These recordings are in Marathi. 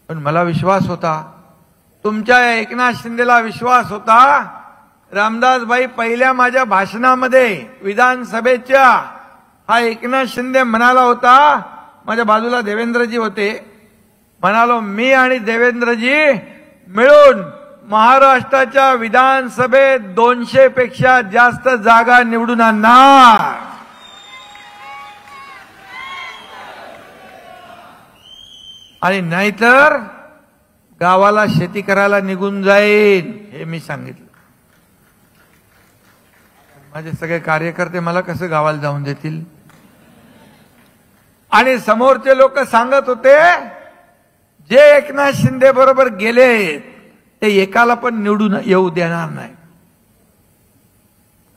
पण मला विश्वास होता, तुमच्या एकनाथ शिंदेला विश्वास होता. रामदासभाई पहिल्या माझ्या भाषणामध्ये विधानसभेच्या हा एकनाथ शिंदे म्हणाला होता, माझ्या बाजूला देवेंद्रजी होते, म्हणालो मी आणि देवेंद्रजी मिळून महाराष्ट्राच्या विधानसभेत 200 पेक्षा जास्त जागा निवडून आणणार. आणि नाहीतर गावाला शेती करायला निघून जाईन हे मी सांगितलं. माझे सगळे कार्यकर्ते मला कसं गावाला जाऊन देतील. आणि समोरचे लोक सांगत होते, जे एकनाथ शिंदे बरोबर गेले ते एकाला पण निवडून येऊ देणार नाही.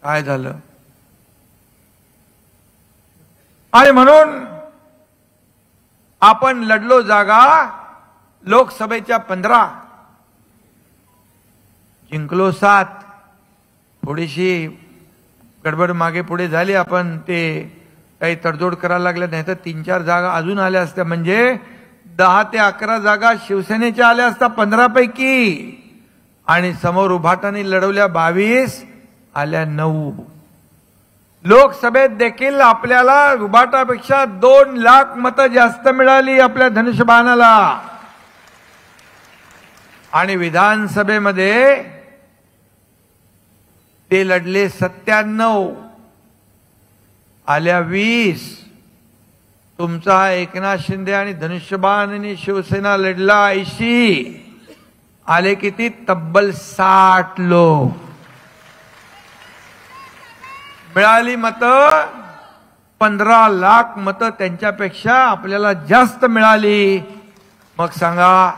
काय झालं? आणि म्हणून आपण लढलो जागा लोकसभेच्या 15, जिंकलो 7. थोडीशी गडबड मागे पुढे झाली, आपण ते काही तडजोड करायला लागल्या, नाही तर 3-4 जागा अजून आल्या असत्या. म्हणजे 10 ते 11 जागा शिवसेनेच्या आल्या असत्या 15 पैकी. आणि समोर उभाटाने लढवल्या 22, आल्या 9. लोकसभेत देखील आपल्याला उभाटापेक्षा 2 लाख मतं जास्त मिळाली आपल्या धनुष्यबाणाला. आणि विधानसभेमध्ये ते लढले 97, आल्या 20. तुमचा एकनाथ शिंदे आणि धनुष्यबाण आणि शिवसेना लढला 80, आले किती? तब्बल 60 लोक. मिळाली मतं 15 लाख मतं त्यांच्यापेक्षा आपल्याला जास्त मिळाली. मग सांगा,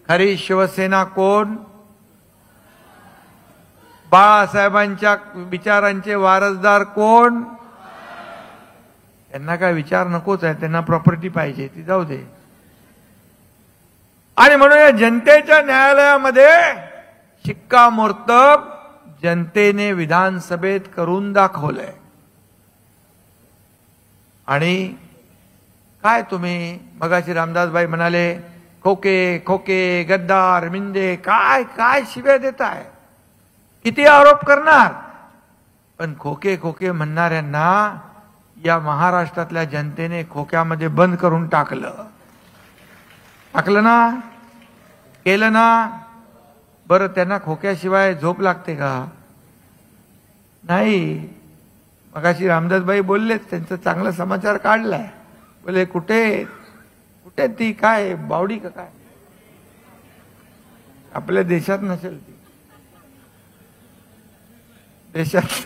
खरी शिवसेना कोण? बाळासाहेबांच्या विचारांचे वारसदार कोण? त्यांना काय विचार नकोच आहे, त्यांना प्रॉपर्टी पाहिजे, ती जाऊ दे. आणि म्हणून या जनतेच्या न्यायालयामध्ये शिक्कामोर्तब जनतेने विधानसभेत करून दाखवलंय. आणि काय तुम्ही मगाशी रामदासभाई म्हणाले, खोके खोके गद्दार मिंदे, काय काय शिव्या देताय, किती आरोप करणार. पण खोके खोके म्हणणाऱ्यांना या महाराष्ट्रातल्या जनतेने खोक्यामध्ये बंद करून टाकलं ना, केलं ना. बरं, त्यांना खोक्याशिवाय झोप लागते का? नाही. मगाशी रामदासभाई बोललेच, त्यांचा चांगला समाचार काढलाय. बोले कुठे कुठे ती काय बावडी का काय? आपल्या देशात नसेल ती, देशात